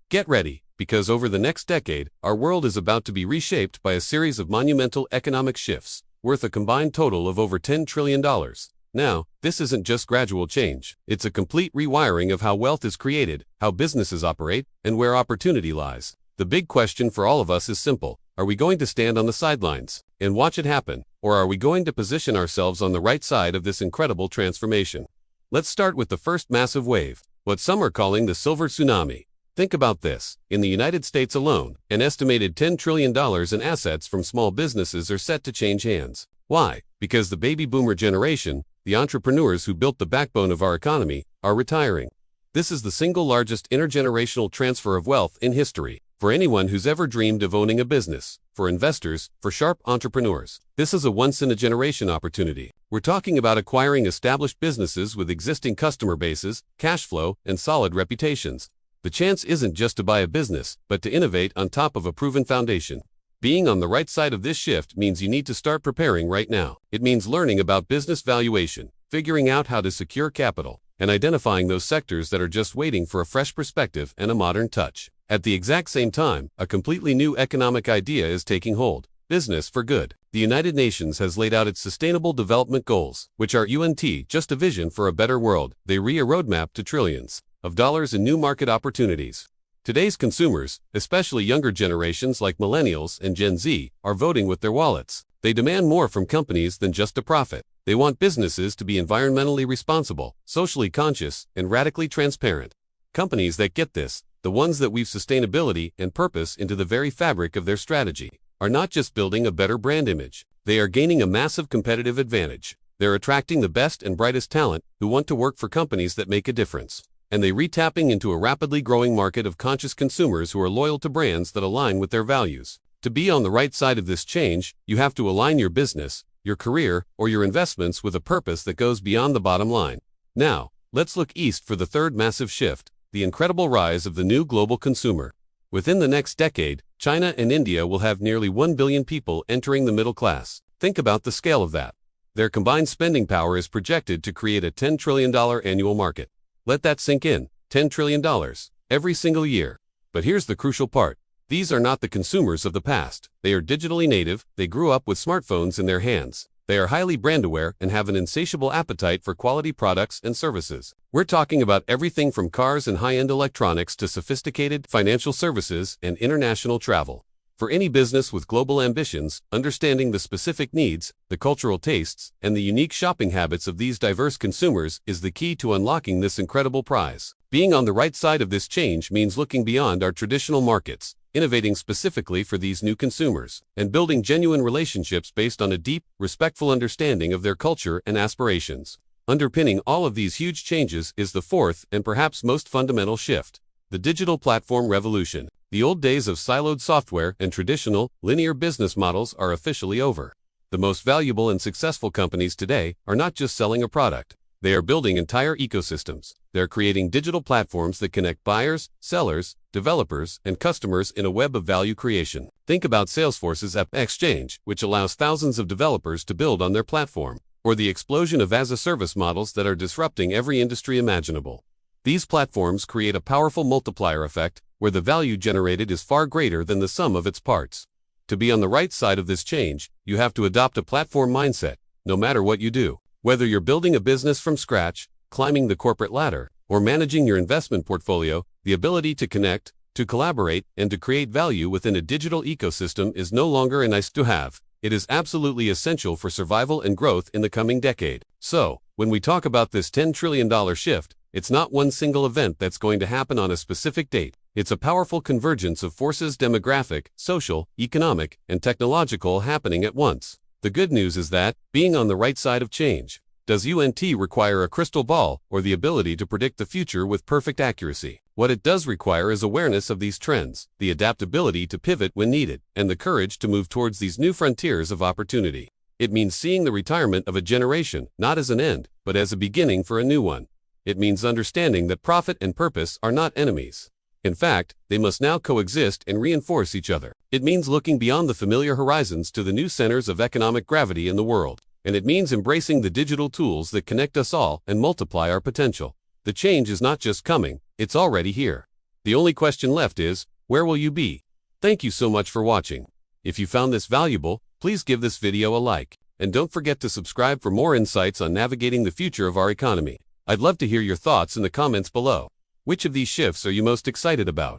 Get ready, because over the next decade, our world is about to be reshaped by a series of monumental economic shifts, worth a combined total of over $10 trillion. Now, this isn't just gradual change. It's a complete rewiring of how wealth is created, how businesses operate, and where opportunity lies. The big question for all of us is simple. Are we going to stand on the sidelines and watch it happen, or are we going to position ourselves on the right side of this incredible transformation? Let's start with the first massive wave, what some are calling the silver tsunami. Think about this. In the United States alone, an estimated $10 trillion in assets from small businesses are set to change hands. Why? Because the baby boomer generation, the entrepreneurs who built the backbone of our economy, are retiring. This is the single largest intergenerational transfer of wealth in history. For anyone who's ever dreamed of owning a business, for investors, for sharp entrepreneurs, this is a once-in-a-generation opportunity. We're talking about acquiring established businesses with existing customer bases, cash flow, and solid reputations. The chance isn't just to buy a business, but to innovate on top of a proven foundation. Being on the right side of this shift means you need to start preparing right now. It means learning about business valuation, figuring out how to secure capital, and identifying those sectors that are just waiting for a fresh perspective and a modern touch. At the exact same time, a completely new economic idea is taking hold. Business for good. The United Nations has laid out its Sustainable Development Goals, which are just a vision for a better world. They a roadmap to trillions of dollars in new market opportunities. Today's consumers, especially younger generations like millennials and Gen Z, are voting with their wallets. They demand more from companies than just a profit. They want businesses to be environmentally responsible, socially conscious, and radically transparent. Companies that get this, the ones that weave sustainability and purpose into the very fabric of their strategy, are not just building a better brand image. They are gaining a massive competitive advantage. They're attracting the best and brightest talent who want to work for companies that make a difference. And they retapping into a rapidly growing market of conscious consumers who are loyal to brands that align with their values. To be on the right side of this change, you have to align your business, your career, or your investments with a purpose that goes beyond the bottom line. Now, let's look east for the third massive shift, the incredible rise of the new global consumer. Within the next decade, China and India will have nearly 1 billion people entering the middle class. Think about the scale of that. Their combined spending power is projected to create a $10 trillion annual market. Let that sink in, $10 trillion, every single year. But here's the crucial part. These are not the consumers of the past. They are digitally native, they grew up with smartphones in their hands. They are highly brand aware and have an insatiable appetite for quality products and services. We're talking about everything from cars and high-end electronics to sophisticated financial services and international travel. For any business with global ambitions, understanding the specific needs, the cultural tastes, and the unique shopping habits of these diverse consumers is the key to unlocking this incredible prize. Being on the right side of this change means looking beyond our traditional markets, innovating specifically for these new consumers, and building genuine relationships based on a deep, respectful understanding of their culture and aspirations. Underpinning all of these huge changes is the fourth and perhaps most fundamental shift: the digital platform revolution. The old days of siloed software and traditional, linear business models are officially over. The most valuable and successful companies today are not just selling a product. They are building entire ecosystems. They're creating digital platforms that connect buyers, sellers, developers, and customers in a web of value creation. Think about Salesforce's App Exchange, which allows thousands of developers to build on their platform, or the explosion of as-a-service models that are disrupting every industry imaginable. These platforms create a powerful multiplier effect, where the value generated is far greater than the sum of its parts. To be on the right side of this change, you have to adopt a platform mindset, no matter what you do. Whether you're building a business from scratch, climbing the corporate ladder, or managing your investment portfolio, the ability to connect, to collaborate, and to create value within a digital ecosystem is no longer a nice-to-have. It is absolutely essential for survival and growth in the coming decade. So, when we talk about this $10 trillion shift, it's not one single event that's going to happen on a specific date. It's a powerful convergence of forces: demographic, social, economic, and technological happening at once. The good news is that, being on the right side of change, doesn't require a crystal ball or the ability to predict the future with perfect accuracy. What it does require is awareness of these trends, the adaptability to pivot when needed, and the courage to move towards these new frontiers of opportunity. It means seeing the retirement of a generation not as an end, but as a beginning for a new one. It means understanding that profit and purpose are not enemies. In fact, they must now coexist and reinforce each other. It means looking beyond the familiar horizons to the new centers of economic gravity in the world. And it means embracing the digital tools that connect us all and multiply our potential. The change is not just coming, it's already here. The only question left is, where will you be? Thank you so much for watching. If you found this valuable, please give this video a like, and don't forget to subscribe for more insights on navigating the future of our economy. I'd love to hear your thoughts in the comments below. Which of these shifts are you most excited about?